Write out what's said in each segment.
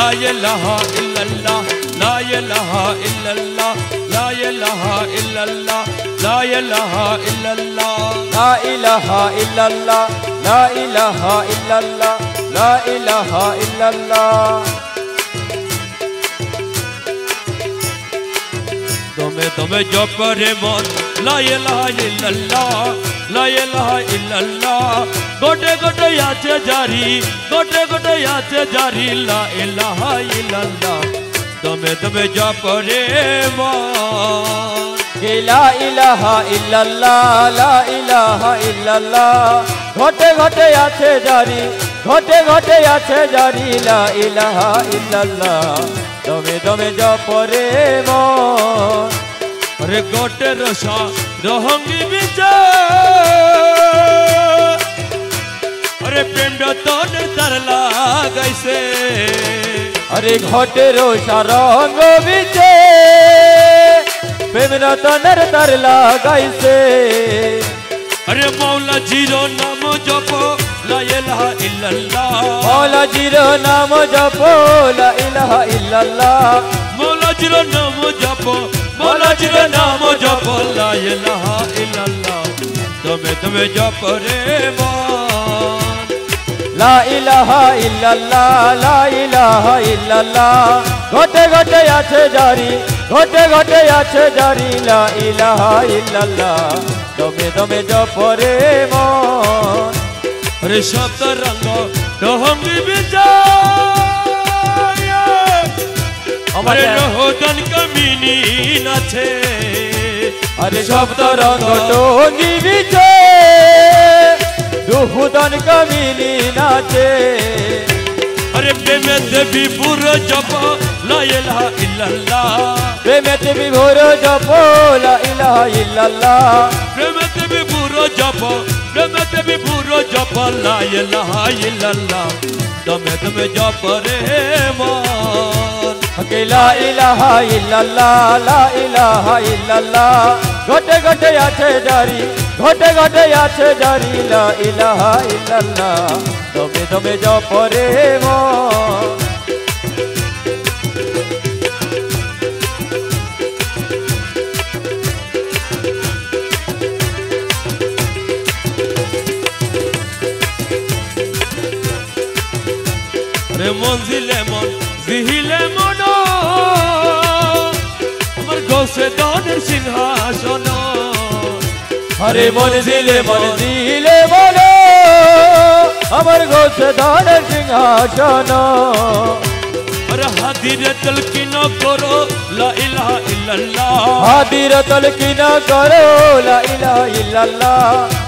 لا إله إلا الله لا إله إلا الله لا إله إلا الله لا إله إلا الله لا إله إلا الله لا إله إلا الله لا إله إلا الله দমে দমে জপ রে মন লা ইলাহা ইল্লাল্লাহ লা ইলাহা ইল্লাল্লাহ গোটে গোটে আছে জারি গোটে গোটে আছে জারি লা ইলাহা ইল্লাল্লাহ দমে দমে জপ রে মন লা ইলাহা ইল্লাল্লাহ লা ইলাহা ইল্লাল্লাহ ঘটে ঘটে আছে জারি ঘটে ঘটে আছে জারি লা ইলাহা ইল্লাল্লাহ দমে দমে জপ রে মন রে গোটে রসা রহঙ্গি বিচার আরে প্রেম রতনের তার লাগাইছে আরে ঘটে রোষা রঙ্গ বিচে প্রেম রতনের তার লাগাইছে अरे मौला जीरो नाम जपो ला इलाहा इल्लल्लाह मौला जीरो नाम जपो ला इलाहा इल्लल्लाह मौला जीरो नाम जपो मौला जीरो नाम जपो ला इलाहा इल्लल्लाह तमे तमे जप रे मान ला इलाहा इल्लल्लाह ला इलाहा इल्लल्लाह घटे घटे आछे जारी घटे घटे आछे जारी ला इलाहा इल्लल्लाह दमे दमे जप रे मन अरे शब्द रंग रहंगी विजय अरे रोहदन कमीनी नाचे अरे शब्द रंग टोंगी विजय रोहदन कमीनी नाचे अरे प्रेमे देवी बुरो जप ला इलाहा इल्लल्लाह प्रेमे देवी बुरो जप ला इलाहा इल्लल्लाह प्रेमे देवी बुरो जप प्रेमे देवी बुरो जप ला इलाहा इल्लल्लाह दमे दमे जप रे मान ला इलाहा इल्लल्लाह ला इलाहा इल्लल्लाह घटे घटे आछे जारी घटे घटे आछे जारी ला इलाहा इल्लल्लाह दमे दमे जप रे मन रे मंजिले मन जिहिले मन अमर गौसे दाনের सिंहासन हरे मंजिले मंजिले मन अमर घोष दाনের सिंहासन अरे हादिर तलकीन करो ला इलाहा इल्लल्लाह हादिर तलकीन करो ला इलाहा इल्लल्लाह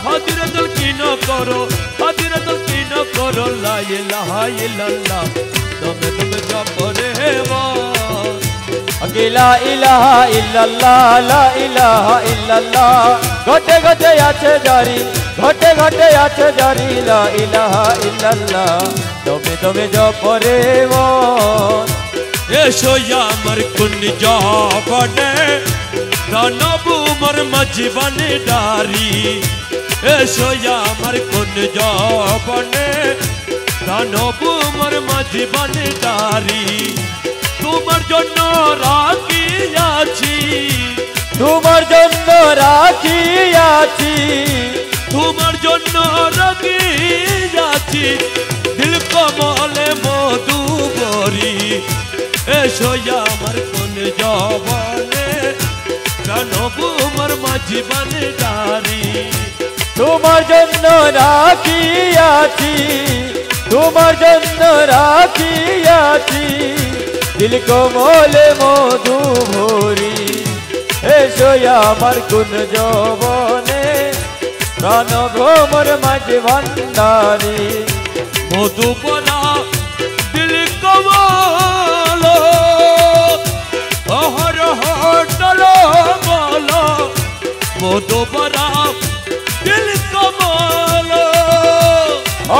हादिर तलकीन करो हादिर तलकीन करो ला इलाहा इल्लल्लाह दमे दमे जप रे मान ला इलाहा इल्लल्लाह ला इलाहा इल्लल्लाह घटे घटे आछे जारी घटे घटे आछे जारी ला इलाहा इल्लल्लाह दमे दमे जप रे मन एसो यामर कुन जपने दानबु मर मजीवन डारी एसो यामर कुन जपने दानबु मर मजीवन डारी तुम्हार जन्य राखियाछि तुम्हार जन्य राखियाछि तुम्हार जन्य राखियाछि दिल कमले मधु भरी एसो यामर कोन जवने जानबु मर मजीवन डारी तुम्हार जन्य राखियाछि तुम्हार जन्य राखियाछि दिल कमले मधु भरी एसो यामर कोन जवने प्राण भ्रमर माझे भांडारी मधुपना दिल कमलो अहर हटल बोलो मधुपना दिल कमलो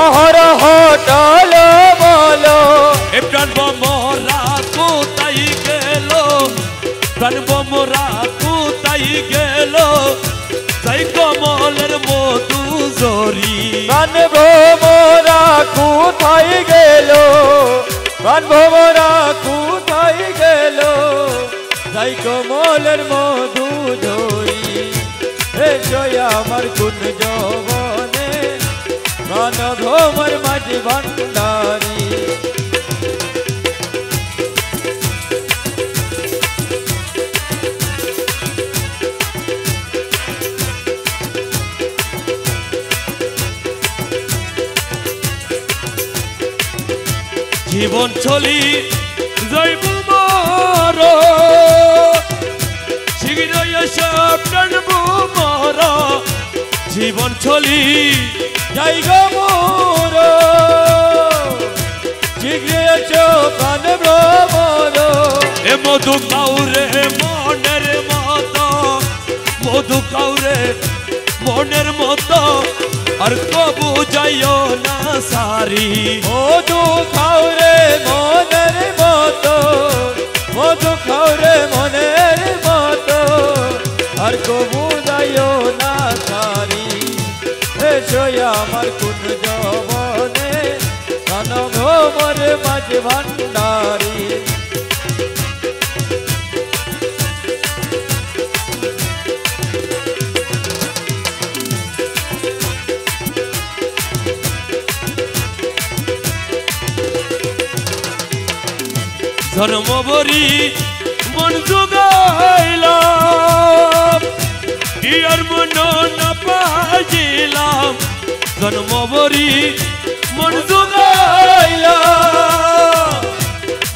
अहर हटल बोलो प्राण मोरा कोताई गेलो प्राण मोरा कोताई गेलो साई कमलेर मधु जरी प्राण भ्रमरा कोथाय गेलो प्राण भ्रमरा তাই কোমলের মধু ঝরি এসো আমার কুঞ্জ বনে গান ঘোমর মাঝি ভান্ডারি জীবন চলি যাইব মর শীঘ্রই এসে টানবো মর জীবন চলি যাইগ মোর শীঘ্রই এসো টানবো মর এ মধু কাউরে মনের মতো মধু কাউরে মনের মতো আর কবু যাইও না সারি মধু খাওরে মনের মতো মধু খাওরে মনের মতো আর কবু যাইও না সারি এসো আমার কুঞ্জ বনে গান ঘোমর মাঝি ভান্ডারি ধর্মবরী মন জোগাইলাম ইয়ার মন না পাইলাম ধর্মবরী মন জোগাইলাম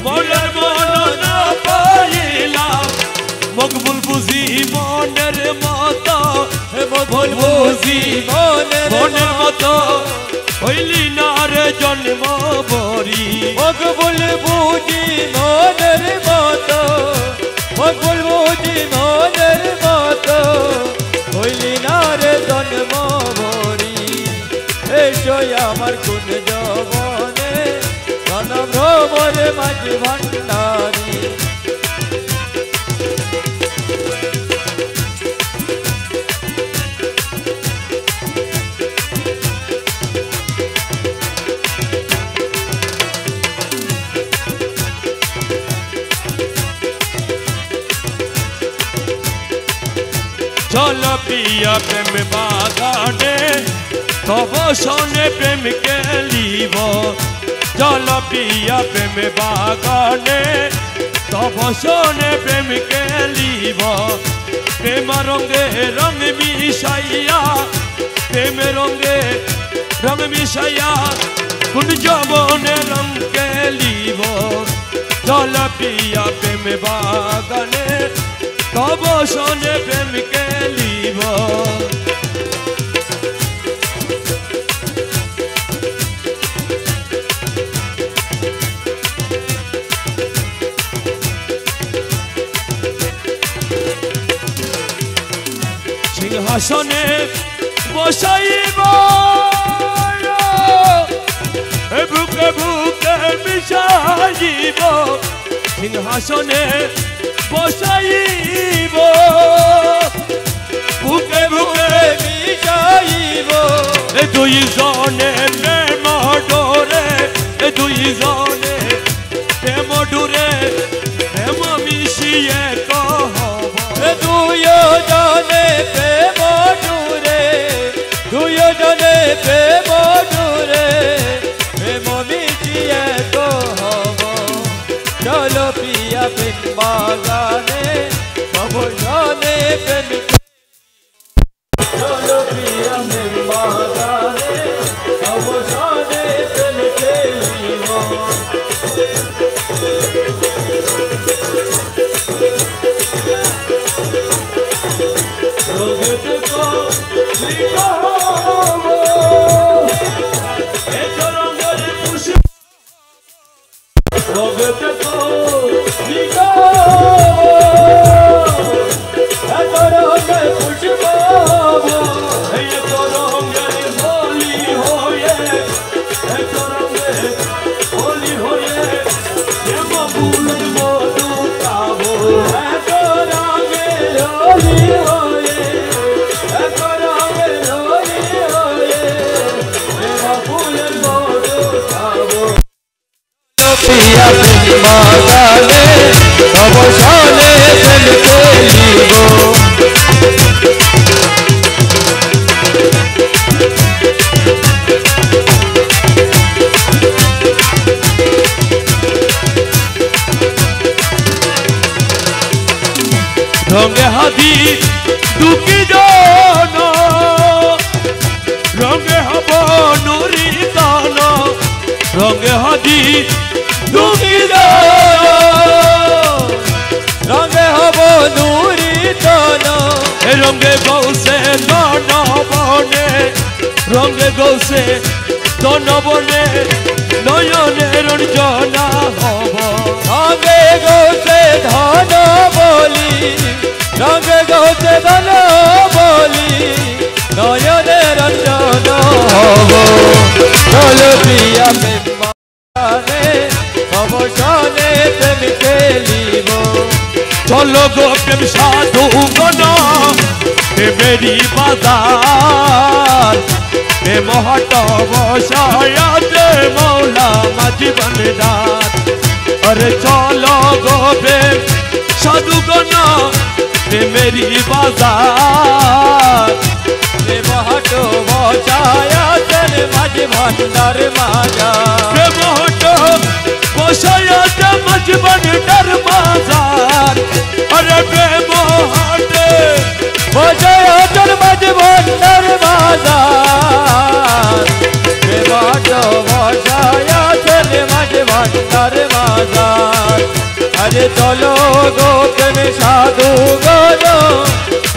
মনের মন না পাইলাম মকবুল বুঝি মনের মতো মকবুল বুঝি মনের মতো হইলি না রে জন্ম বরি মকবুল বুঝি মনের মতো মকবুল বুঝি মনের মতো হইলি না রে জন্ম ভরি এসো আমার কুঞ্জ বনে গান ঘোমর মাঝি ভান্ডারি চলো পিয়া প্রেম বাগানে তব শোনে প্রেম কেলিব চলো পিয়া প্রেম বাগানে তব শোনে প্রেম কেলিব প্রেম রঙে রঙ মিশাইয়া প্রেম রঙে রঙ মিশাইয়া কুঞ্জ বনে রঙ কেলিব চলো পিয়া প্রেম বাগানে তব শোনে প্রেম কেলিব সিংহাসনে বসাইব বুকে বুকে মিশাইব সিংহাসনে বসাইব বুকে বুকে মিশাইব এ দুই জনে প্রেম ডোরে এ দুই জনে প্রেম ডোরে প্রেম মিশিয়ে কহব দুই জনে প্রেম ডুরে দুই জনে প্রেম ডুরে প্রেম মিশিয়ে কহব চলো পিয়া প্রেম বাগানে সব জনে প্রেম চলো পিয়া প্রেম বাগানে সব জনে প্রেম খেলিব পিয়া প্রেম বাগানে সব শোনে প্রেম খেলিব रंगे हाथी दुखी जानो रंगे हब नुरी दानो रंगे हाथी दुखी जानो रंगे हब नुरी दानो रंगे गौ से दानो बने रंगे गौ से दानो बने नयने रंजना हब रंगे गौ से धन बोली रंगे गौ से धन बोली नयने रंजन हब चल प्रिया प्रेमाने अवसाने प्रेम खेलिब चलो गो प्रेम साधु गना मेरी बाजार महटब सायाते मौला माझी बनदार अरे चलो गो प्रेम साधु गना मेरी बाजार महटब सायाते माझी भंडार माजा महटब सायाते माझी भंडार बाजार अरे प्रेम हाटे बजायाते माझी भंडार बाजार महटब सायाते माझी भंडार बाजार अरे चलो गो प्रेम साधु गनो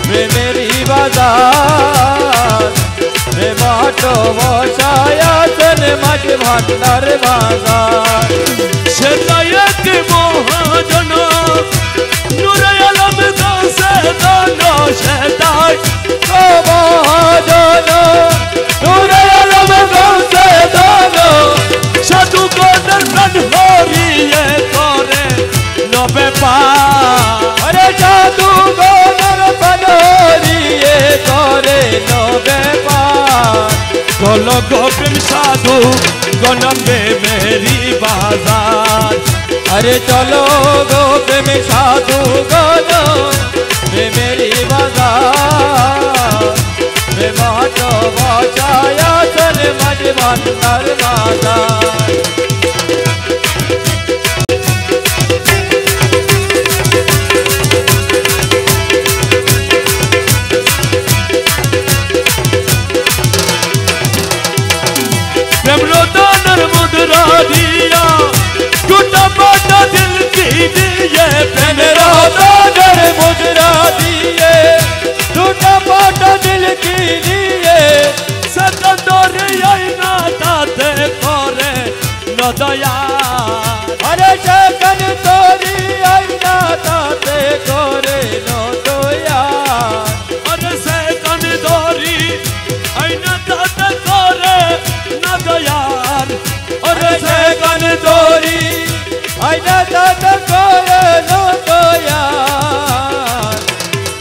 प्रेमेरी बाजार महटब सायाते माझी भंडार बाजार सेदायक महाजन नूरे आलम से दानो सेदाय महाजन नूरे आलम से दानो साधु को दर्शन होरिए करे नबे पार अरे साधु को दर्शन होरिए करे नबे पार चलो गो प्रेम साधु गनबे मेरी बाजार अरे चलो गो प्रेम साधु गनो मेरी बाजार महटब सायाते माझी भंडार बाजार प्रेम रोदानर मुद्रा दिया टूटा पाटा दिल की दिए प्रेम रोदानर मुद्रा दिए टूटा पाटा दिल की दिए सतंदर आईना ताते करे न दया अरे सकन तोरी आईना ताते करे न दया अरे सकन तोरी आईना ताते करे न दया अरे सकन तोरी आईना ताते करे न दया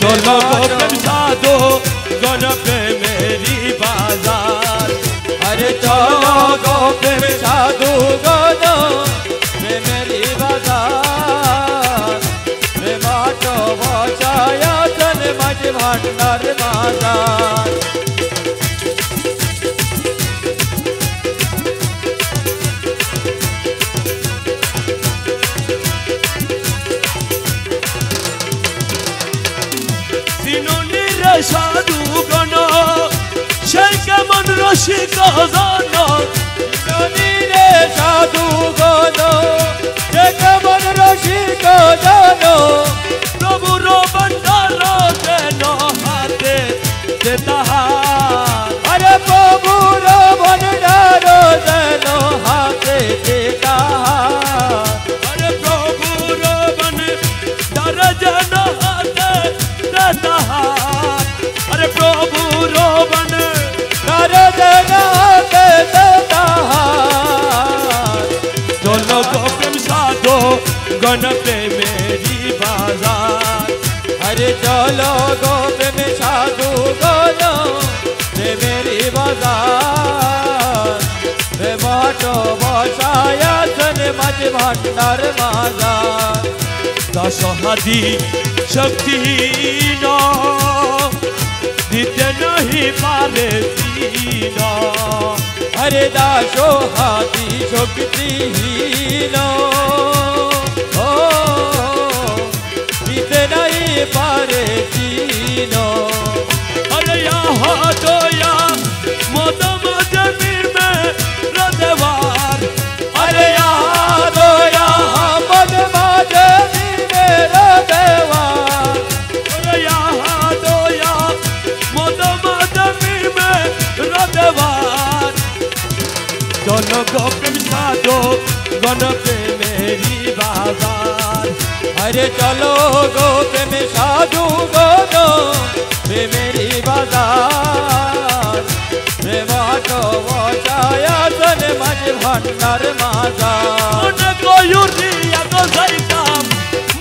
चलो प्रेम साधु गन पे मेरी बाजार अरे चलो गो प्रेम साधु गनो मेरी बाजार महटब सायाते माझी भंडार बाजार साधु गण সেই কেমন রসিক জন রে সাধু গণ সে কেমন রসিক জন প্রভুর ভণ্ডার যেন হাতে যে তাহার আরে প্রভুর ভণ্ডার যেন হাতে যে তাহার আরে প্রভুর ভণ্ডার যেন হাতে যে তাহার अरे प्रभु रोबन कर देना देता चलो गो प्रेम साधो गण पे मेरी बाजार अरे चलो गो प्रेम साधु गनो मेरी बाजार महटब सायाते माझी भंडार बाजार दासहादी शक्तिहीन दिते नहीं पारे दीन अरे दासहादी शक्तिहीन दिते नहीं पारे दीन अरे यहाँ दया मद मजमीर में रदेवार अरे यहाँ दया मद मजमीर में रदेवार अरे यहाँ दया मद मजमीर में रदेवार चलो गोपिन साधो गण पे मेरी बाजार अरे चलो गोपे में साधु गोनो पे मेरी बाजार प्रेमा तो वो छाया सन मज भंडार माजा मन को यूरिया को सैतम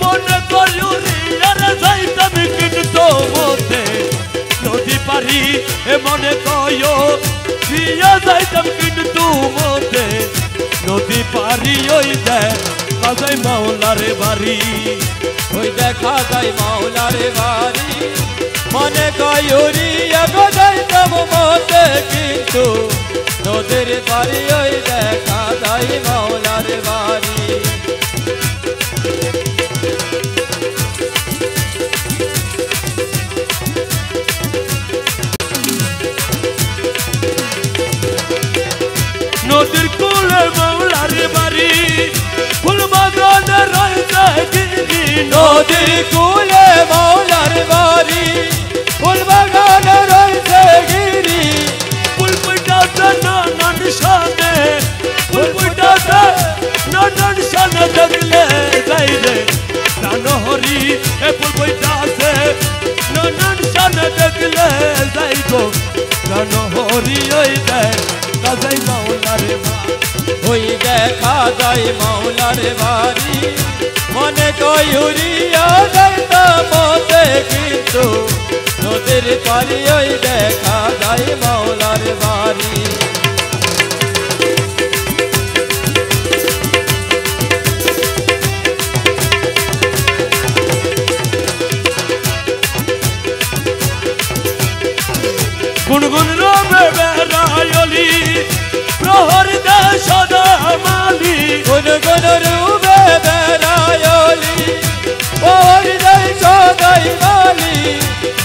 मन को यूरिया रे सैतम किंतु मोते नदी पारी ए मन को यो पिया सैतम किंतु मोते नदी पारी ओई दे काजाई मौला रे बारी ওই দেখা যায় মাওলার বাড়ি মনে কয়ুরি আগদাইতাম মতে কিন্তু নদীর বাড়ি ওই দেখা যায় মাওলার বাড়ি নদীর কূলে মৌলার বাড়ি ফুল বাগানে রয়েছে গিরি নদীর কূলে মৌলার বাড়ি ফুল বাগানে রয়েছে গিরি ফুল ফুটাতে নানান শানে ফুল ফুটাতে নানান শানে দেখলে যাই রে প্রাণ হরি এ ফুল ফুটাতে নানান শানে দেখলে যাই গো প্রাণ হরি ওই দেখ কাজাই মৌলার বাড়ি ওই দেখা যায় মাওলার বাড়ি মনে কয়ুরি আগদাইতাম মতে কিন্তু নদীর পারি ওই দেখা যায় মাওলার বাড়ি গুনগুন রবে বেড়ায়লি প্রহর দে সদা মালি গুনগুন রূপে বেড়ায়লি ওর যাই সদাই মালি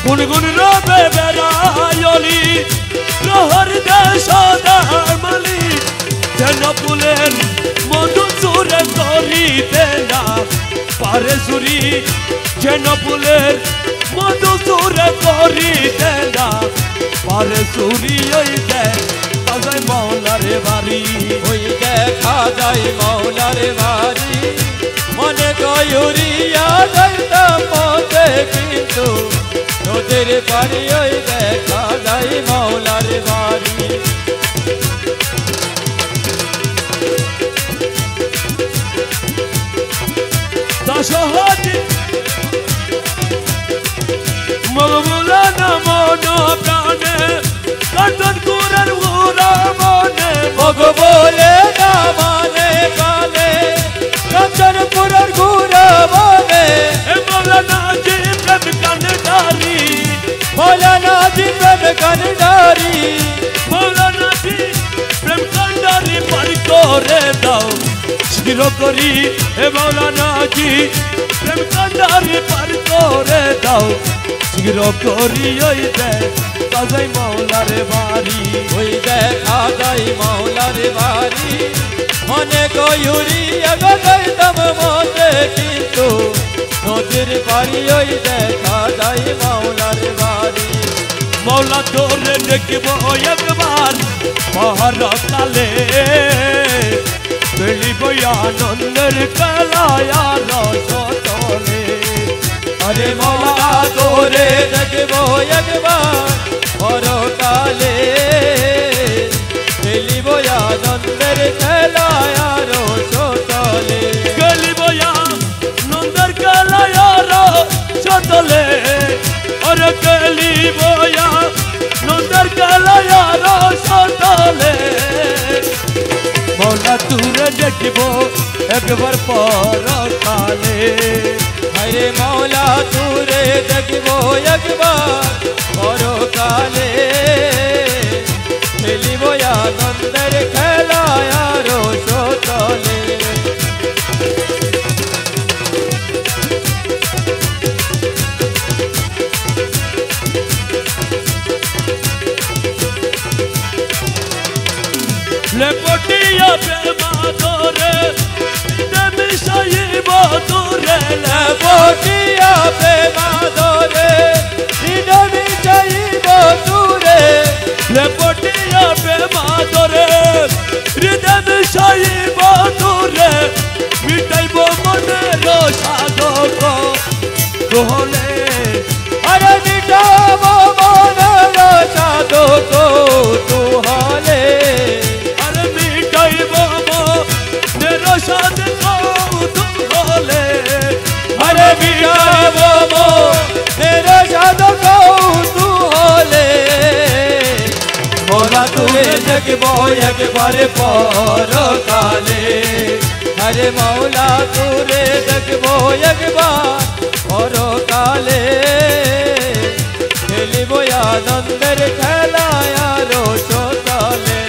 গুনগুন রবে বেড়ায়লি প্রহর দে সদা মালি যেন ফুলের মধু সুরে করিতে না পারে সুরি যেন ফুলের মধু সুরে করিতে না পারে সুরি ওই দেখ কাজাই মৌলার বাড়ি ওই দেখা যায় মাওলার বাড়ি মনে কয়ুরি আগদাইতাম মতে কিন্তু নদীর পারি ওই দেখা যায় মাওলার বাড়ি দাসহাদি মগবুলানা মন প্রাণে কাটন কুরার উরা মনে মগ বলে না মানে কানে কাঞ্চনপুরের ঘুরা বনে এ মৌলানা জি প্রেম কান্ডারি মৌলানা জি প্রেম কান্ডারি মৌলানা জি প্রেম কান্ডারি পারি করে দাও শির করি এ মৌলানা জি প্রেম কান্ডারি পারি করে দাও শির করি ওই দে কাজাই মৌলার বাড়ি ওই দেখা যায় মাওলার বাড়ি মনে কয়ুরি আগদাইতাম মতে কিন্তু নদীর পারি ওই দেখা যায় মাওলার বাড়ি মৌলা তোরে দেখব একবার পহর কালে বেলিব আনন্দের কালায়া রসতলে अरे मौला तोरे देखबो एकबार পরকালে খেলিব আনন্দের খেলায়া রসতলে খেলিব আনন্দের খেলায়া রসতলে ওরে খেলিব আনন্দের খেলায়া রসতলে মৌলা তুরে देखबो एकबार परकाले हरे मौला तूरे देखबो एकबार परकाले खेलिबो आनंदेर खेला यारो सोतले लेपोटिया बेमादोरे देमिशाई बादोरे लेपोटिया बेमादोरे देमिशाई बादोरे लेपोटिया बेमादोरे देमिशाई बादोरे मिटाइबो मनेरो साधको कहले अरे मिटाबो मनेरो साधको तुहले अरे मिटाबो तेरा साधको तू होले मौला तुरे देखबो एकबार परकाले हरे मौला तुरे देखबो एकबार परकाले खेलिबो आनंदेर खेला यारो सोतले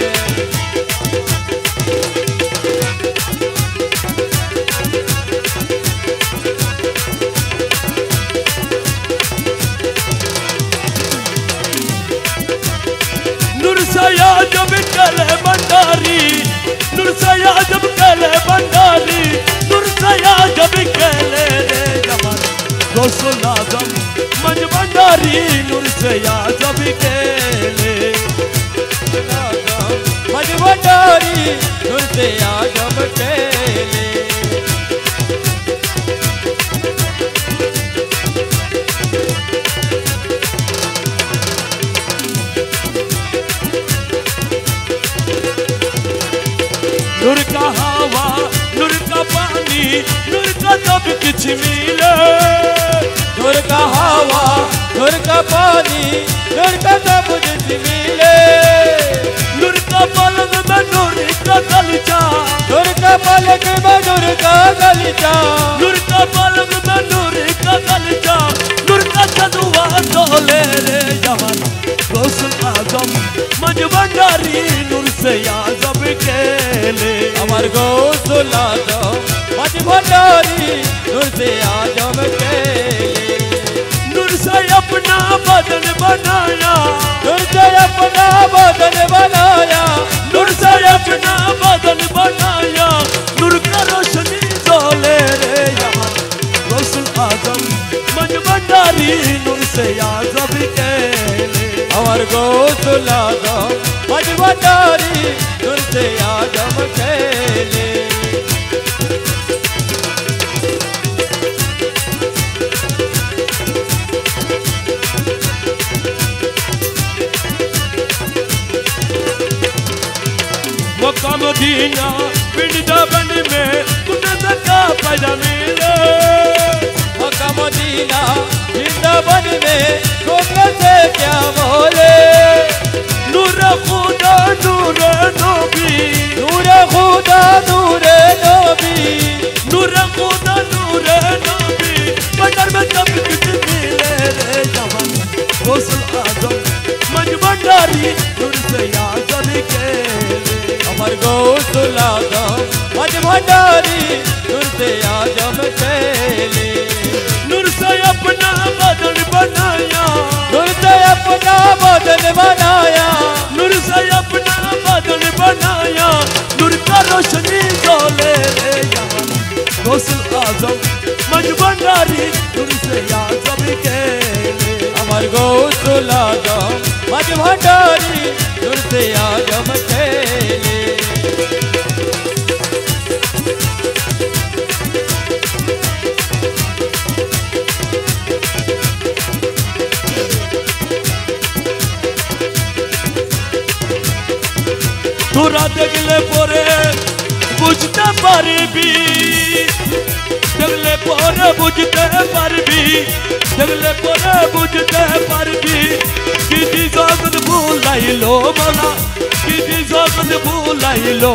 नुरसया जब कले भंडारी नुरसया जब कले भंडारी नुरसया जब कले रे जवान गौसुल आजम मंज भंडारी नुरसया जब कले मंज भंडारी नुरसया जब कले नूर का हवा नूर का पानी नूर का सब कुछ मिले नूर का हवा नूर का पानी नूर का सब कुछ मिले नूर का पलक में नूर का गलीचा नूर का पलक में नूर का गलीचा नूर का पलक में नूर का गलीचा नूर का सदुआ डोले रे जवान गौसुल आजम मंज भंडारी नूर से आजम केले अमर गौसुल आजम मंज भंडारी नूर से आजम केले नूर से अपना बदन बनाया नूर से अपना बदन बनाया नूर से अपना बदन बनाया नूर का रोशनी डोले रे यहाँ गौसुल आजम मंज भंडारी नूर से आजम केले अमर गौसुल आजम मंज भंडारी नूर से आजम केले मक्का मदीना वृंदावन में कुदरत का पैदा मिले मक्का मदीना वृंदावन में कुदरत से क्या बोले नूर खुदा नूर नबी नूर खुदा नूर नबी नूर खुदा नूर नबी बदर में सब कुछ मिले रे जवान गौसुल आजम मंज भंडारी नूर से आजम केले अमर गौसुल आजम मंज भंडारी नूर से आजम केले नूर से अपना बदन बनाया नूर से अपना बदन बनाया नूर से अपना बदन बनाया नूर का रोशनी डोले रे यहाँ गौसुल आजम मंज भंडारी नूर से आजम केले अमर गौसुल आजम मंज भंडारी नूर से आजम केले তোরা দেখলে পরে বুঝতে পারবি, দেখলে পরে বুঝতে পারবি, দেখলে পরে বুঝতে পারবি। কি জগৎ ভুলাইলো মালা, কি জগৎ ভুলাইলো,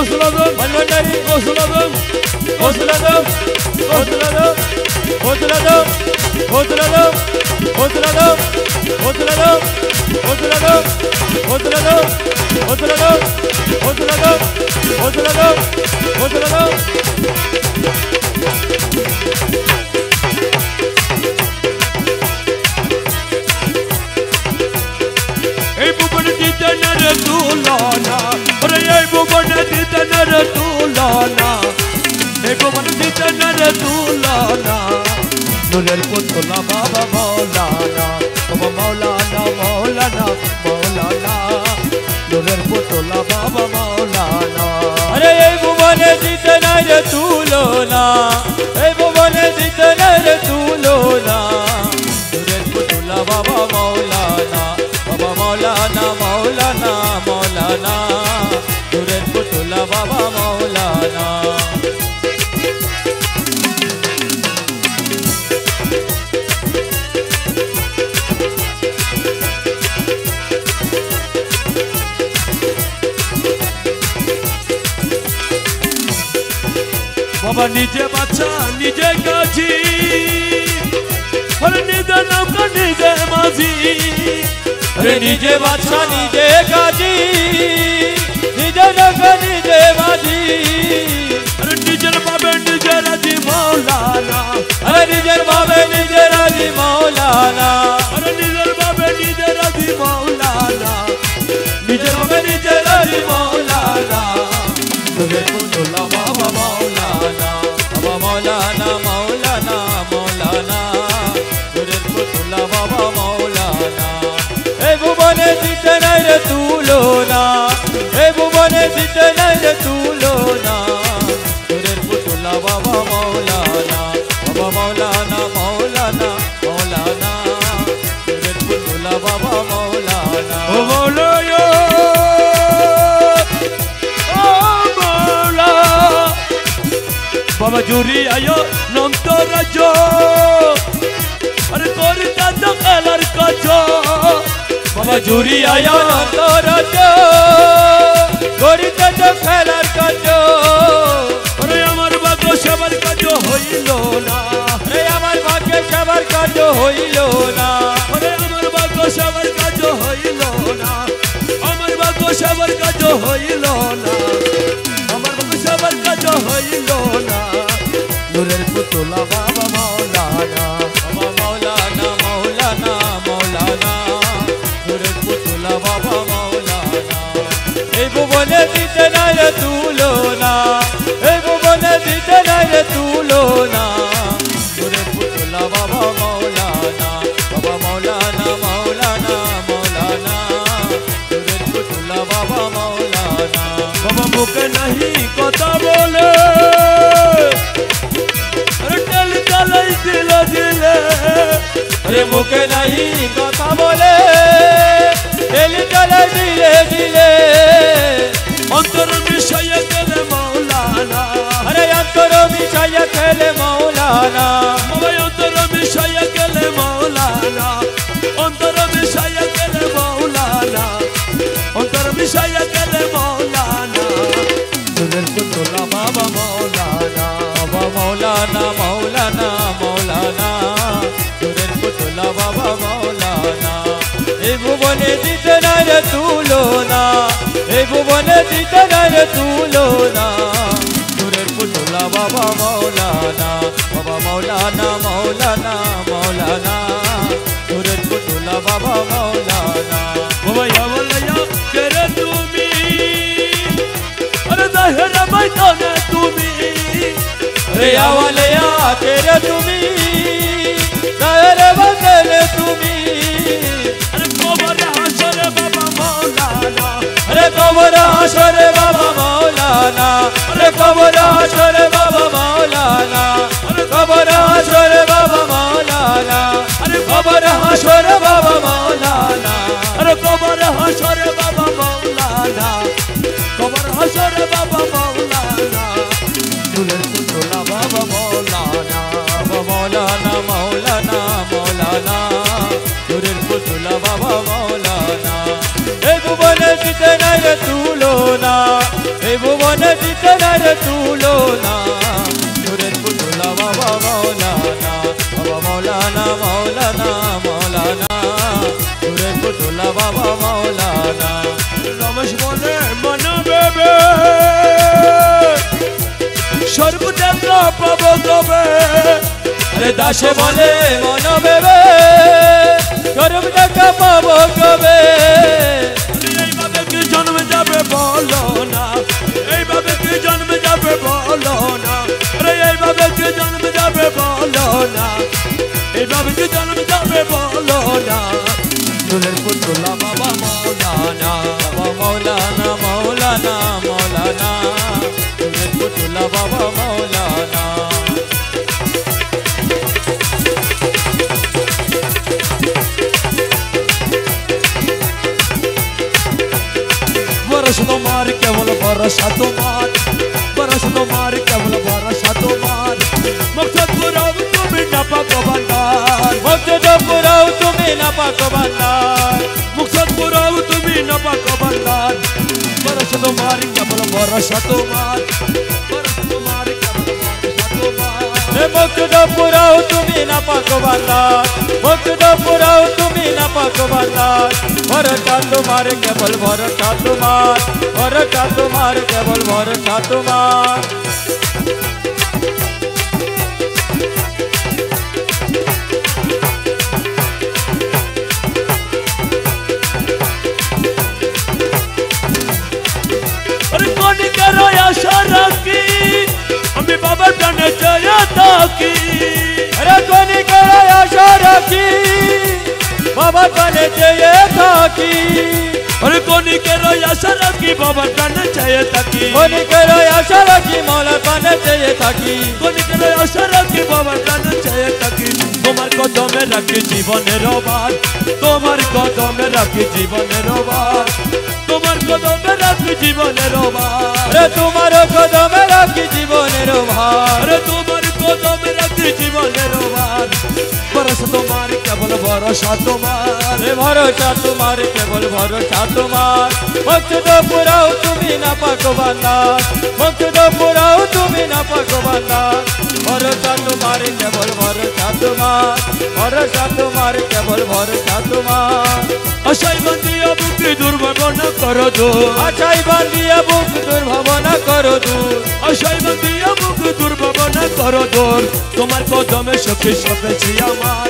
গোসলাদম মনভান্ডারি গোসলাদম গোসলাদম গোসলাদম গোসলাদম গোসলাদম গোসলাদম গোসলাদম গোসলাদম গোসলাদম গোসলাদম গোসলাদম গোসলাদম গোসলাদম এই ভুবন দিতনের তুলনা ওরে এই ভুবন দিতনের তুলনা এই ভুবন দিতনের তুলনা নূরের পুতলা বাবা মৌলানা বাবা মৌলানা মৌলানা মৌলানা নূরের পুতলা বাবা মৌলানা আরে এই ভুবনে জিতনের তুলনা এই ভুবনে জিতনের তুলনা নূরের পুতলা বাবা মৌলানা বাবা মৌলানা মৌলানা মৌলানা নূরের পুতলা বাবা মৌলানা বাবা নিজে বাচ্চা নিজে গাছি আরে নিজে নৌকা নিজে মাঝি আরে নিজে বাচ্চা নিজে কাজী নিজে নৌকা নিজে মাঝি আরে নিজের বাবে নিজে রাজি মৌলানা আরে নিজের বাবে নিজে রাজি মৌলানা আরে নিজের বাবে নিজে রাজি মৌলানা নিজের বাবে নিজে রাজি মৌলানা নূরের পুতলা বাবা মৌলানা বাবা মৌলানা মৌলানা মৌলানা নূরের পুতলা বাবা মৌলানা এই ভুবনে জিতনের তুলনা এই ভুবনে জিতনের তুলনা নূরের পুতলা বাবা মৌলানা বাবা মৌলানা মৌলানা মৌলানা নূরের পুতলা বাবা মৌলানা ও মৌলানা বাবা জুরি আয়ো নন্তরাজ আরে করি কাজ খেলার কাজ বাবা জুরি আয়ো নন্তরাজ করি কাজ খেলার কাজ আরে আমার ভাগ্য সবার কাজ হইল না রে আমার ভাগ্যে সবার কাজ হইল না আরে আমার ভাগ্য সবার কাজ হইল না আমার ভাগ্য সবার কাজ হইল না আমার ভাগ্য সবার কাজ হইল না নূরের পুতলা বাবা মৌলানা বাবা মৌলানা মৌলানা মৌলানা নূরের পুতলা বাবা মৌলানা এই ভুবনে জিতনের তুলনা এই ভুবনে জিতনের তুলনা নূরের পুতলা বাবা মৌলানা বাবা মৌলানা মৌলানা মৌলানা নূরের পুতলা বাবা মৌলানা বাবা মুখে নাহি কথা বলে আরে টেল চালাই দিলে দিলে আরে মুখে নাহি কথা বলে তেলি চলে দিলে দিলে অন্তর বিষয়ে গেলে মৌলানা আরে অন্তর মিশাইয়া খেলে মৌলানা বাবা অন্তর বিষয়ে গেলে মৌলানা অন্তর বিষয়ে গেলে মৌলানা অন্তর বিষয়ে গেলে মৌলানা নূরের পুতলা বাবা মৌলানা বাবা মৌলানা মৌলানা মৌলানা নূরের পুতলা বাবা মৌলানা এই ভুবনে জিতনের তুলনা এই ভুবনে জিতনের তুলনা নূরের পুতলা বাবা মৌলানা বাবা মৌলানা মৌলানা মৌলানা নূরের পুতলা বাবা মৌলানা বাবা বলয়া কেরে তুমি আরে দাহেরা ময়দানে তুমি রে আওয়ালিয়া তেরে তুমি তারে বদলে তুমি আরে কবরে হাসরে বাবা মৌলানা রে কবর হাসরে বাবা মৌলানা রে কবর হাসরে বাবা মৌলানা রে কবর হাসরে বাবা মৌলানা রে কবর হাসরে বাবা মৌলানা আরে কবরে হাসরে বাবা মৌলানা কবর হাসরে বাবা মৌলানা নূরের পুতলা বাবা মৌলানা বাবা মৌলানা মৌলানা মৌলানা নূরের পুতলা বাবা মৌলানা এই ভুবনে জিতনের তুলনা এই ভুবনে দিতে না রে তুলনা নূরের পুতুলা বাবা মৌলানা বাবা মৌলানা মৌলানা মৌলানা নূরের পুতুলা বাবা মৌলানা রমেশ বলে মন বেবে স্বর্গ দেখা পাবো কবে আরে দাসে বলে মন বেবে স্বর্গ দেখা পাবো কবে এইভাবে কি জন্ম যাবে বলো না এইভাবে কি জন্ম যাবে বলো না আরে এইভাবে কি জন্ম যাবে বলো না এইভাবে কি জন্ম যাবে বলো না নূরের পুতুলা বাবা মৌলানা বাবা মৌলানা মৌলানা মৌলানা নূরের পুতুলা বাবা মৌলানা बरस तुम्हार केवल भरोसा तुम्हार बरस तुम्हार केवल भरोसा तुम्हार मकसद पूरा तुम्हें न पाको बंदार मकसद पूरा तुम्हें न पाको बंदार मकसद पूरा तुम्हें न पाको बंदार बरस तुम्हार केवल भरोसा तुम्हार बरस तुम्हार केवल भरोसा तुम्हार मकसद पूरा तुम्हें न पाको बंदार मकसद पूरा तुम्हें न पाको बंदार भरोसा तुम्हार केवल भरोसा तुम्हार केवल भरोसा तुम्हार अरे कौन करो आशा रखी हमें बाबा जाने चाहिए ताकि अरे कौन करो आशा रखी बाबा जाने चाहिए ताकि अरे कोनी करो आशा रखी बाबा जाने चाहिए ताकि कौन करो आशा रखी मौला जाने चाहिए ताकि कोनी करो आशा रखी बाबा जाने चाहिए ताकि তোমার কদমে রাখি জীবনের বার তোমার কদমে রাখি জীবনের বার তোমার কদমে রাখি জীবনের বার রে তোমার কদমে রাখি জীবনের ভার রে তোমার কদমে রাখি জীবনের বার বরস তোমার কেবল ভরসা তোমার রে ভরসা তোমার কেবল ভরসা তোমার মকসদ পুরাও তুমি না পাকো বান্দার মকসদ পুরাও তুমি না পাকো বান্দার ভরসা তোমার কেবল ভরসা তোমার ভরসা তোমার কেবল ভরসা তোমার আশাই বান্ধিয়া বুকে দুর্ভাবনা করো দূর আশাই বান্ধিয়া বুক দুর্ভাবনা করো দূর আশাই বান্ধিয়া বুকে দুর্ভাবনা করো দূর তোমার কদমে সখী সবেছি আমার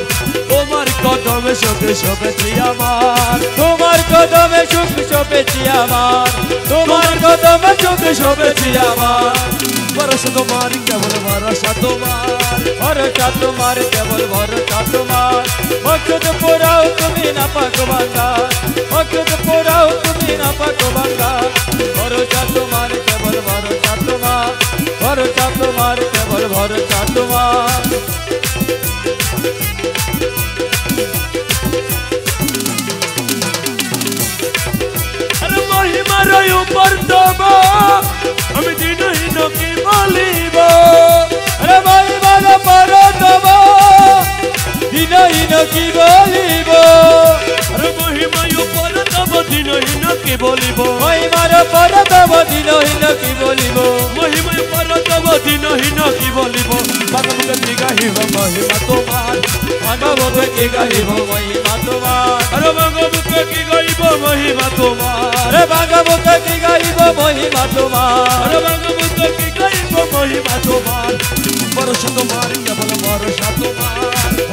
তোমার কদমে সখী সবেছি আমার তোমার কদমে সুখ সপেছি আমার তোমার কদমে সুখ সপেছি আমার বরস তোমার কেবল ভরসা তোমার ভরসা তোমার কেবল ভরসা তোমার মকসদ পুরাও তুমি না পাকো বান্দার মকসদ পুরাও তুমি না পাকো বান্দার ভরসা তোমার কেবল ভরসা তোমার ভরসা তোমার কেবল ভরসা তোমার আরে মহিমার উপর তোমা আমি দিনহীন কি বলিব আরে মহিমার পর তোমা দিনহীন কি বলিব আরে মহিমার উপর তোমা দিনহীন কি বলিব মহিমার পর তব দিনহীন কি বলিব মহিমার উপর তোমা দিনহীন কি বলিব ভগবত কি গাহিব মহিমা তোমার ভগবত কি গাহিব মহিমা তোমার আরে ভগবত কি গাহিব মহিমা তোমার আরে ভগবত কি গাহিব মহিমা তোমার আরে ভগবত কি গাহিব মহিমা তোমার ভরসা তোমার কেবল ভরসা তোমার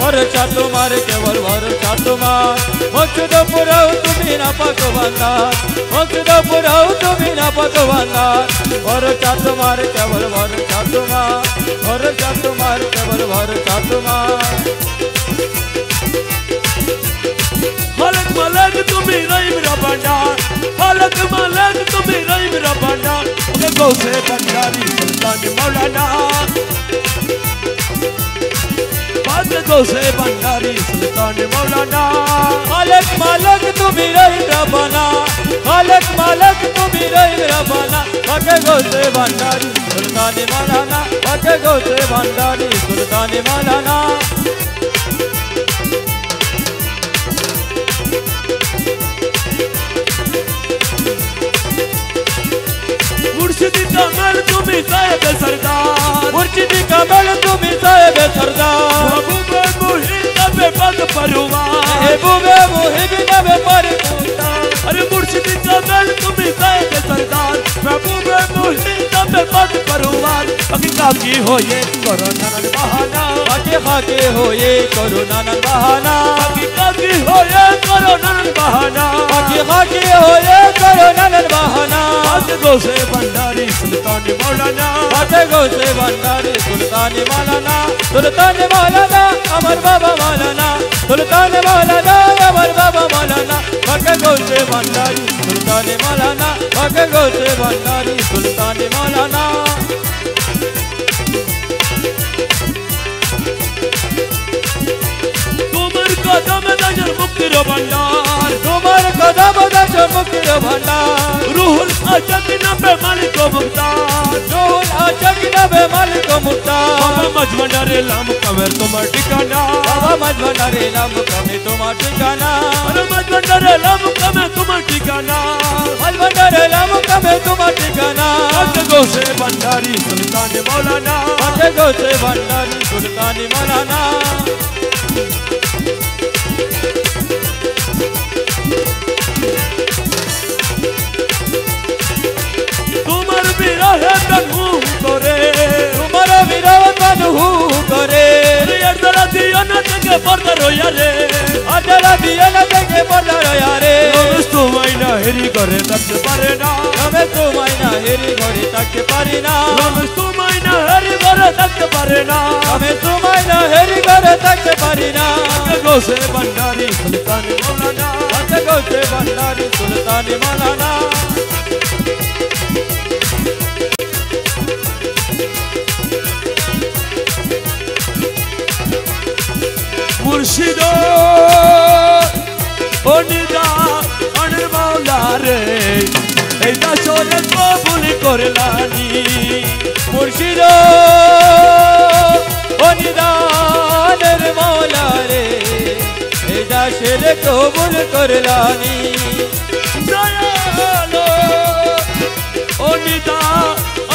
ভরসা তোমার কেবল ভরসা তোমার মকসদ পুরাও তুমি না পাকো বান্দার মকসদ পুরাও তুমি না পাকো বান্দার ভরসা তোমার কেবল ভরসা তোমার ভরসা তোমার কেবল ভরসা তোমার हलक मलक तुम्हें रहीम रबाना हलक मलक तुम्हें रहीम रबाना गौसे भंडारी सुल्तान मौलाना बात गौसे भंडारी सुल्तान मौलाना हलक मलक तुम्हें रहीम रबाना हलक मलक तुम्हें रहीम रबाना बाके गौसे भंडारी सुल्तान मौलाना बाके गौसे भंडारी सुल्तान मौलाना मुर्शिदी का তুমি সাহেব সরদার মুর্শিদি কামেল তুমি সাহেব সরদার महबूबे मुहिब नबे पद परवार महबूबे मुहिब नबे परवार अरे मुर्शिदी कामेल तुम्ही साहेब सरदार महबूबे मुहिब नबे पद परवार हकीका की हो ये कोरोना न बहाना खाके हो ये कोरोना न बहाना हकीका की हो ये कोरोना न बहाना खाके हो ये कोरोना न बहाना बात गो से भंडारी सुल्तान मौलाना बात गो से भंडारी सुल्तान मौलाना सुल्तान मौलाना अमर बाबा मौलाना सुल्तान मौलाना अमर बाबा मौलाना बात गो से भंडारी सुल्तान मौलाना बात गो से भंडारी सुल्तान मौलाना कदम दशर मुक्तिर भंडार तुम्हार कदम दशर मुक्तिर भंडार रूहुल आशक नबे मालिक मुख्तार रूहुल आशक नबे मालिक मुख्तार बाबा मजवंडरे लाम कमर तुम्हार ठिकाना बाबा मजवंडरे लाम कमर तुम्हार ठिकाना अरे मजवंडरे लाम कमर तुम्हार ठिकाना मजवंडरे लाम कमर तुम्हार ठिकाना बात गो से भंडारी सुल्तान मौलाना बात गो से भंडारी सुल्तान मौलाना तुम्हारा विरह बनहु करे अडला दिया न तके पर्दा रोया रे अडला दिया न तके पर्दा रोया रे रमेश तू मायना हेरी करे तक पारे ना रमेश तू मायना हेरी करे तक पारे ना रमेश तू मायना हेरी करे तक पारे ना रमेश तू मायना हेरी करे तक पारे ना गो से भंडारी सुल्तान मौलाना गो से भंडारी सुल्तान मौलाना मुर्शिदो ओनिदा अनर मौला रे एदा सोरे कबूल करलानी मुर्शिदो ओनिदा अनर मौला रे एदा शेर कबूल करलानी दयालो ओनिदा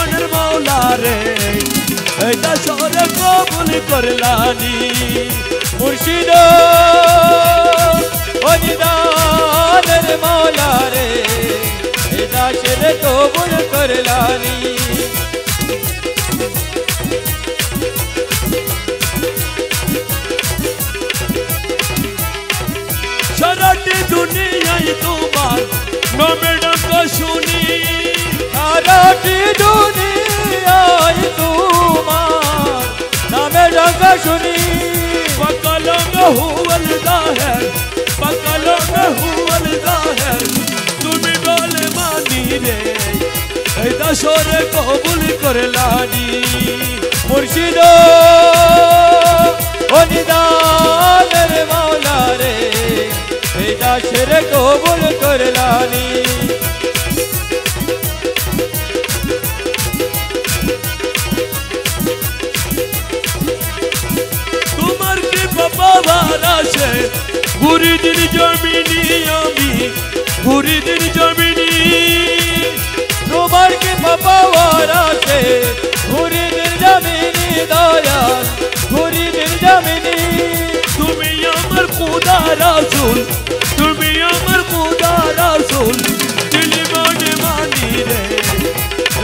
अनर मौला रे एदा सोरे कबूल करलानी मुर्शिदो ओनिदान मौला रे एदा शेर कबूल करलानी शराटी दुनिया तुम्हार नो मैडम को सुनी शराटी दुनिया तुम्हार ना मैडम को सुनी पकलों में हुवल जाहिर पकलों में हुवल जाहिर तुम्ही बोले मानी रे ऐदा शोरे कबूल करलानी मुर्शिदो ओनिदान मौला रे ऐदा शेर कबूल करलानी বাবারাশে বুড়ি দিন জমিনি আমি বুড়ি দিন জমিনি তোমার কি বাবারাশে বুড়ি দিন জমিনি দয়াল বুড়ি দিন জমিনি তুমি আমার খোদা রাসূল তুমি আমার খোদা রাসূল দিল মানে মানি রে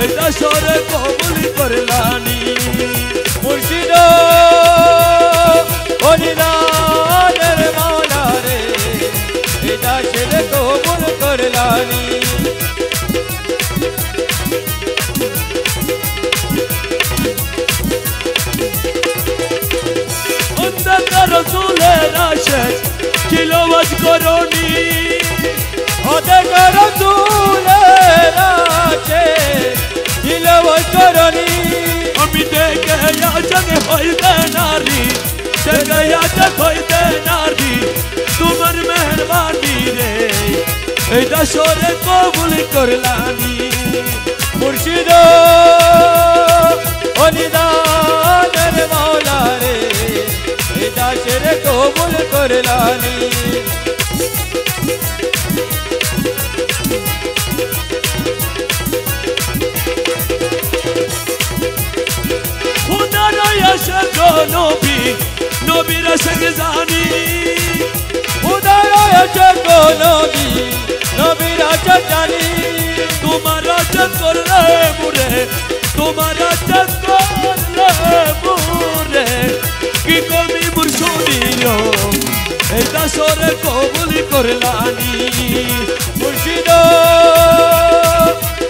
এটা সরে কবুল করলানি মুর্শিদো ओनिदान मौला रे एदा शेर कबूल करलानी उन्दका रसूले राशद तिलावत करोनी उन्दका रसूले राशद तिलावत करोनी আমি দেখে যাকে হইতে নারী দেখে যাকে হইতে নারী তোমার মেহরবানি রে এইটা সরে কবুল করলানি মুর্শিদো ওনিদান মৌলা রে এইটা শের কবুল করলানি সঙ্গে জানি উদয় হয়েছে গো নবী নবীর আছে জানি তোমার রাজা করলে মুরে তোমার রাজা করলে মুরে কি কমি মুর্শিদির এটা সরে কবুল করলানি মুর্শিদ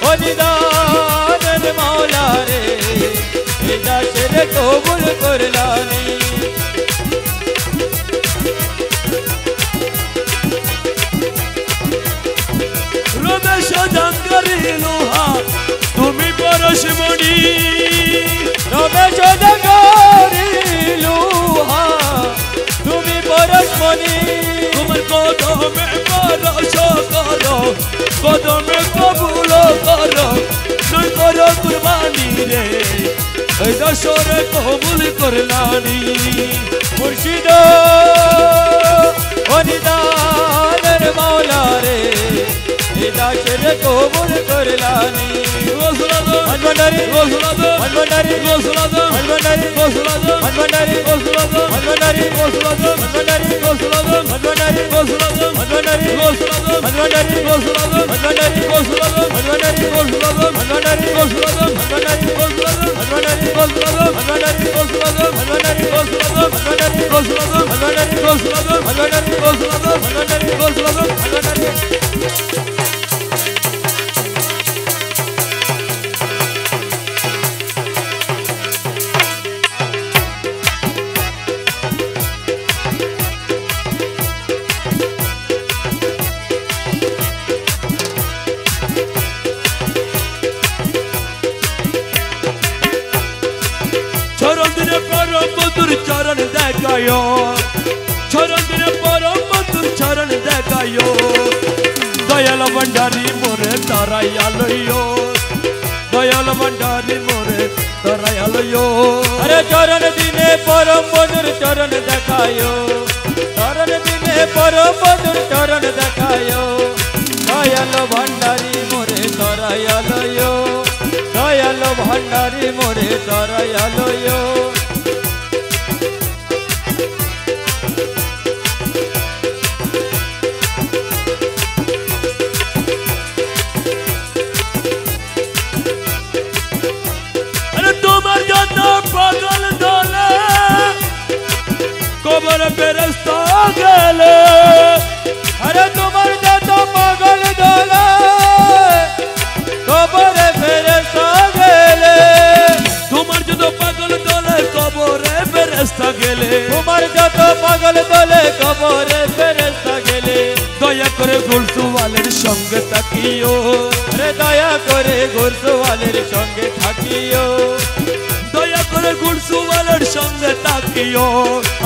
হরিদানের মাওলা রে এটা সেরে কবুল করলানি রমেশ জাঙ্গারি লোহা তুমি পরশমণি রমেশ জাঙ্গারি লোহা তুমি পরশমণি তোমার কদমে পরশ করো কদমে কবুল করো নই করো কুরবানি রে এটা সরে কবুল করলানি মুর্শিদ হরিদানের মাওলা রে এটা সেরে কবুল করলানি মনভণ্ডারি মনভণ্ডারি মনভণ্ডারি মনভণ্ডারি মনভণ্ডারি মনভণ্ডারি মনভণ্ডারি মনভণ্ডারি चरण देखायो चरण दिने परम मधुर चरण देखायो दयाल भंडारी मोरे तरायालयो दयाल भंडारी मोरे तरायालयो अरे चरण दिने परम मधुर चरण देखायो चरण दिने परम मधुर चरण देखायो दयाल भंडारी मोरे तरायालयो दयाल भंडारी मोरे तरायालयो पागल डोले कबर पे रास्ता गेले अरे तुम्हार जातो पागल डोले कबर पे रास्ता गेले तुम्हार जातो पागल डोले कबर पे रास्ता गेले तुम्हार जातो पागल डोले कबर पे रास्ता गेले दया करे गुलसु वालेर संगे ताकियो अरे दया करे गुलसु वालेर संगे थाकियो दया करे गुरसुवालेर संगे ताकियो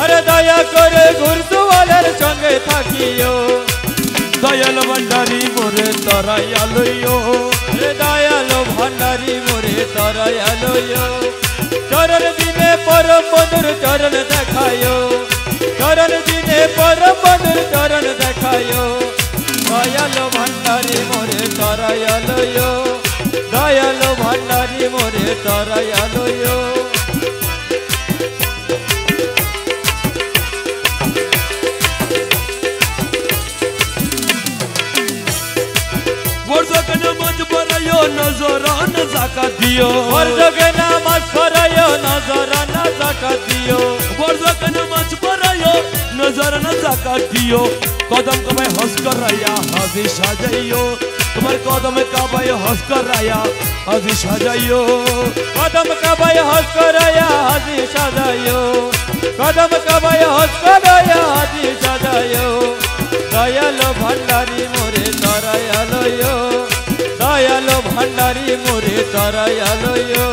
अरे दया करे गुरसुवालेर संगे थाकियो दयाल भंडारी मोरे तरायालयो अरे दयाल भंडारी मोरे तरायालयो चरण दिने परम मधुर चरण देखायो चरण दिने परम मधुर चरण देखायो दयाल भंडारी मोरे तरायालयो दयाल भंडारी मोरे तरायालयो वर्षके नमाज पढ़ायो नजरान ज़कात दियो वर्षके नमाज पढ़ायो नजरान ज़कात दियो वर्षके नमाज पढ़ायो नजरान ज़कात दियो कदम कबाय हंस कर रया हाजी साजाइयो तुम्हारे कदम कबाय हंस कर रया हाजी साजाइयो कदम कबाय हंस कर रया हाजी साजाइयो कदम कबाय हंस कर रया हाजी साजाइयो दयाल भंडारी मोरे तरायालयो दयाल भंडारी मोरे तरायालयो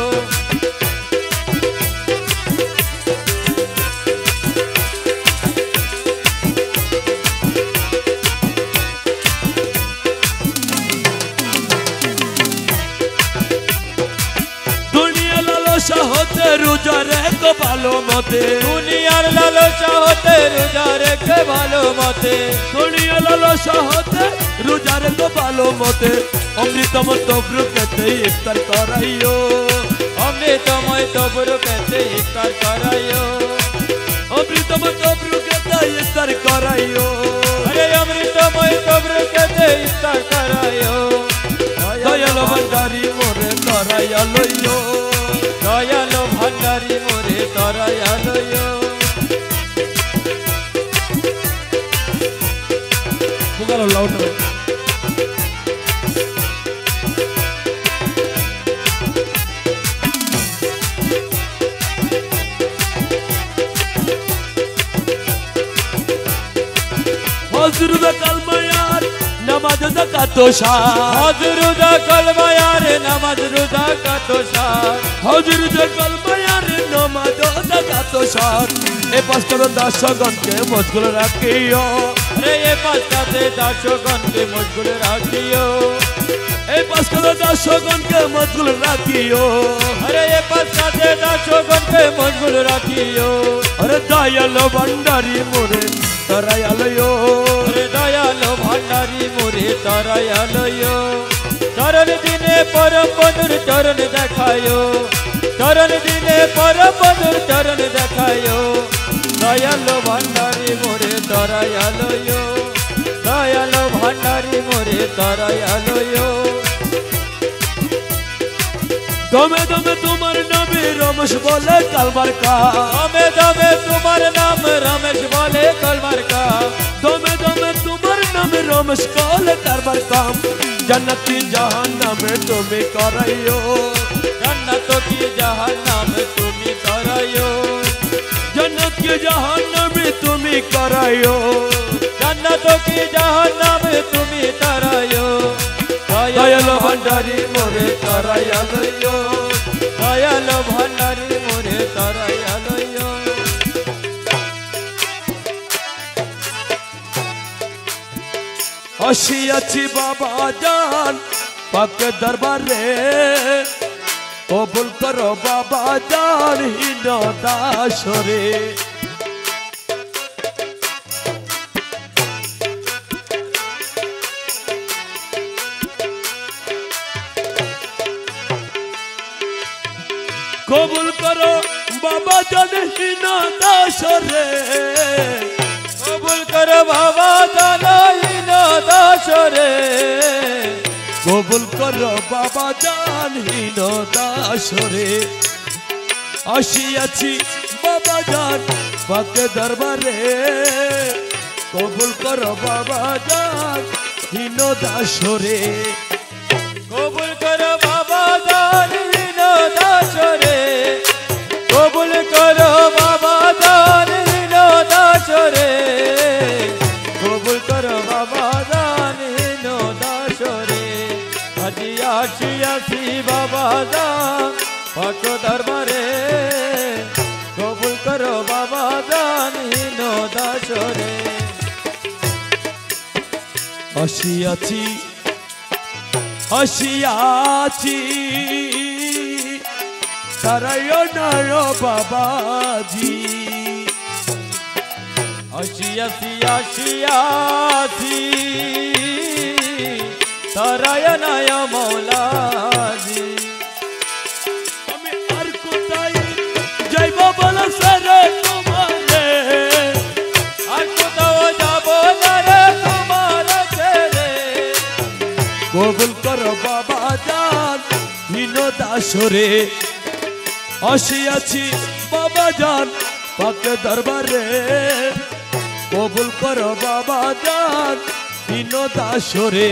होते रुजारे को भालो मते दुनियार लालसा होते रुजारे के भालो मते दुनिया लालसा होते रुजारे को भालो मते अमृतम तब्रु कहते इफ्तार कराइयो अमृतमय तब्रु कहते इफ्तार कराइयो अमृतम ইফতার করাইও আরে অমৃতময় কবরকে ইফতার করাইও দয়ালো ভান্ডারি মোরে তরাইয়া লইও দয়ালো ভান্ডারি মোরে তরাইয়া লইও বুগালো লাউড হযরত কালমায়ার নামাজ যাকাত শান হযরত কালমায়ার নামাজ রোজা কত শান হযরত কালমায়ার নামাজ যাকাত শান এই পাঁচটা দাসগণকে মশগুল রাখিও রে এ পাঁচটাতে দাসগণকে মশগুল রাখিও এই পাঁচটা দাসগণকে মশগুল রাখিও আরে এ পাঁচটাতে দাসগণকে মশগুল রাখিও আরে দয়ালো ভান্ডারি মোরে তরাইয়া লইও রে দয়ালো ভান্ডারি মোরে তরাইয়া লইও চরণ দিনে পরম বন্ধুর চরণ দেখায়ো চরণ দিনে পরম বন্ধুর চরণ দেখায়ো দয়ালো ভান্ডারি মোরে তরাইয়া লইও দয়ালো ভান্ডারি মোরে তরাইয়া লইও দমে দমে তোমার নামে রমেশ বলে কালমার কা দমে দমে তোমার নাম রমেশ বলে কালমার কা দমে দমে তোমার নামে রমেশ বলে কালমার কাম জান্নাতি জাহান্নামে তুমি করাইও জান্নাত কি জাহান্নাম তুমি করাইও জান্নাত কি জাহান্নামে তুমি করাইও জান্নাত কি জাহান্নাম তুমি করাইও দয়ালো ভান্ডারি মোরে তরাইয়া লইও দয়ালো ভান্ডারি মোরে তরাইয়া লইও আসিয়াছি বাবা জান পাক দরবারে কবুল করো বাবা জান হীন দাসরে কবুল করো বাবা জান হীন দাসরে কবুল করো বাবা জানাইন দাসরে কবুল করো বাবা জান হীন দাসরে আসিয়াছি বাবা জান পাক দরবারে কবুল করো বাবা জান হীন দাসরে কবুল করো বাবা জানাইন দাসরে কবুল করো বাবা জানাইন দাসরে কবুল করো বাবা জানাইন দাসরে আজি আসিয়াছি বাবা জান পাক দরবারে কবুল করো বাবা জানাইন দাসরে আসিয়াছি আসিয়াছি তারায়ো নারো বাবাজি আসিয়াছি আসিয়াছি তারায়নায় মৌলাজি আমি আর কোথায় যাইব বলো সারে তোমারে আর কোথাও যাব না রে তোমার ছেড়ে কবুল করো বাবা জান হীন দাসরে আসিয়াছি বাবা জান পাক দরবারে কবুল করো বাবা জান হীন দাসরে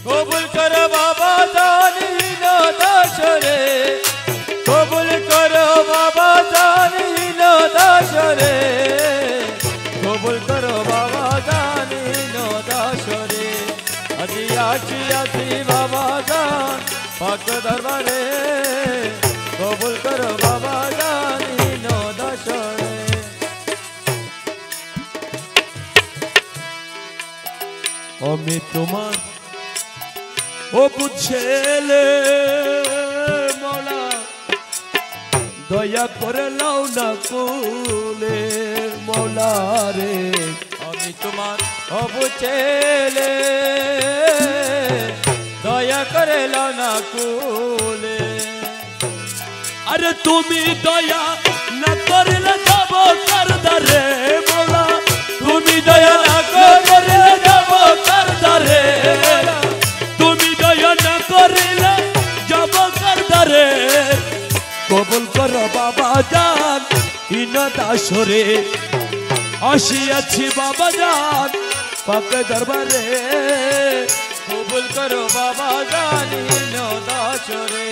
কবুল করো বাবা জানিন দাসরে কবুল করো বাবা জানিন দাসরে কবুল করো বাবা জানিন দাসরে আজি আসিয়াছি বাবা জান পাক দরবারে কবুল করো বাবা জানিন দাসরে আমি তোমার অপু ছেলে মৌলা দয়া করে লাও না কুলে মৌলা রে আমি তোমার অপু ছেলে দয়া করে লাও না কুলে আরে তুমি দয়া না করলে যাব কারদারে মৌলা বাবা জান হীন দাসরে আসিয়াছি বাবা জান পাক দরবারে কবুল করো বাবা জান হীন দাসরে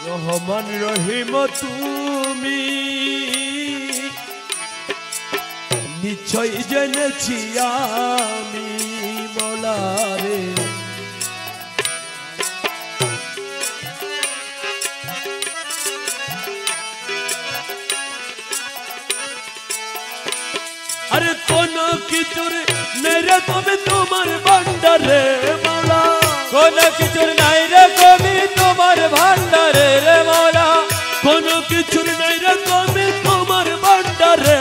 রহমান রহিম তুমি নিশ্চয় জেনেছি আমি মৌলারে আরে কোন কিছুর নেরে তুমি তোমার ভান্ডারে মৌলা কোন কিছুর নাই রে কবি তোমার ভান্ডারে রে মৌলা কোন কিছুর নাই রে কবি তোমার ভান্ডারে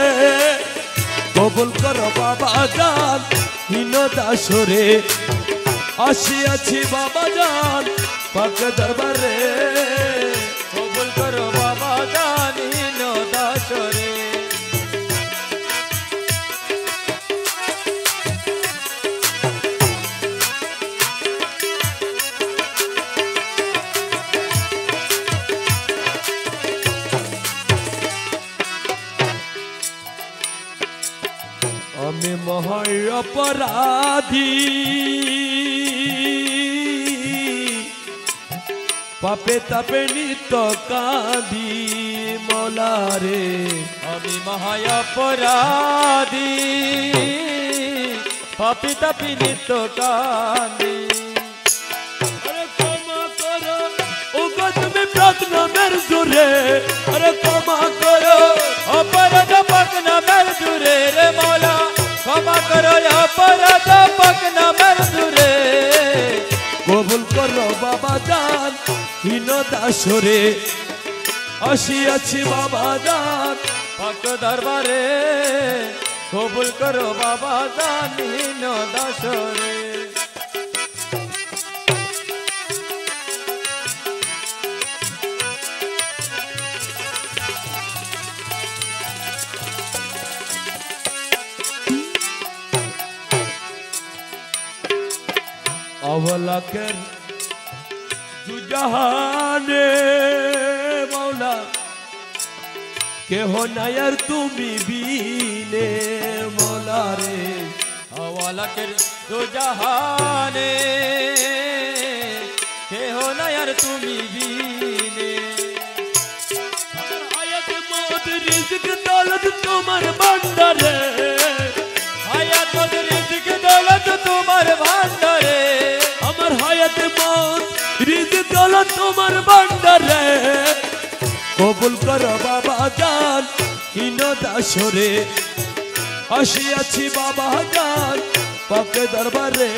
কবুল করো বাবা জান হীন দাসরে আসিয়াছি বাবা জান পাক দরবারে কবুল করো বাবা জান হীন দাসরে আমি মহান অপরাধী পাপে তাপে নিত কাঁদি মৌলারে আমি মহা অপরাধী পাপি তাপি নিত কান্দি আরে ক্ষমা করো ওগো তুমি প্রার্থনা মের জোরে আরে ক্ষমা করো অপরাধ পকনা মের দূরে রে মৌলা ক্ষমা করো অপরাধ পকনা মের দূরে কবুল করো বাবা জান হীন দাসরে আসিয়াছি বাবা জান পাক দরবারে কবুল করো বাবা জান হীন দাসরে अवलकर जुजहाने मौला के हो नयर तुमी बीने मौला रे हवाला कर दो जहाने के हो ना यार तुमी बीने आयत मौत रिज़्क़ दौलत तुम्हार भंडारे आयत मौत रिज़्क़ दौलत तुम्हार भंडारे আমার হায়াত মত রিজিক দৌলত তোমার ভান্ডারে কবুল করো বাবা জান হীন দাসরে আসিয়াছি বাবা জান পাক দরবারে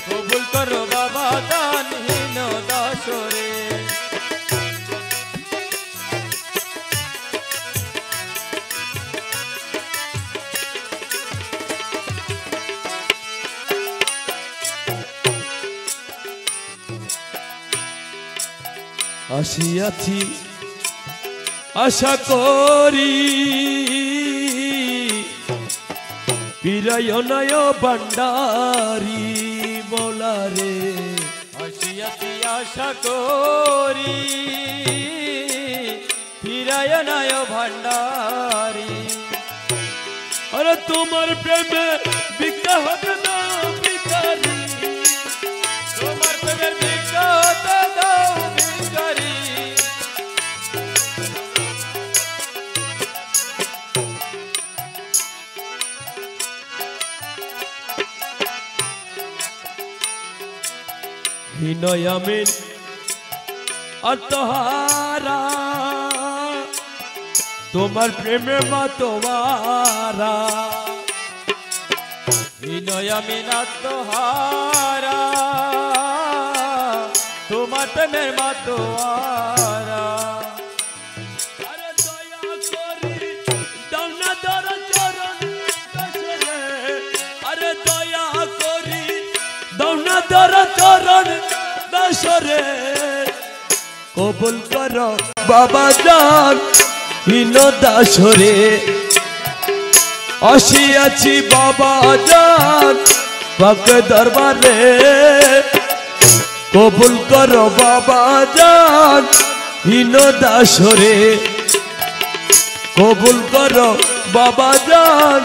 কবুল করো বাবা জান হীন দাসরে আসিয়াছি আশা করি পিরায় নয় ভান্ডারি মৌলারে আসিয়াছি আশা করি ফিরায় নায় ভান্ডারি আরে তোমার প্রেমে বিজ্ঞা হবে না ভিখারি তোমার প্রেমের বিজ্ঞত দাও ভিখারি হিনয় আমিন আত্মহারা তোমার প্রেমে মা তোমারা বিনয় মিনাতহারা তোমার প্রেমের মাতোয়ারা আরে দয়া করি দাও না ধরা চরণ দাসরে কবুল করো বাবা জান হীন দাসরে আসিয়াছি বাবা জান পাক দরবারে কবুল করো বাবা জান হীন দাসরে কবুল করো বাবা জান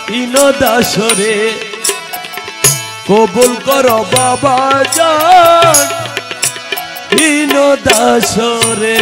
হীন দাসরে কবুল করো বাবা জান হীন দাসরে।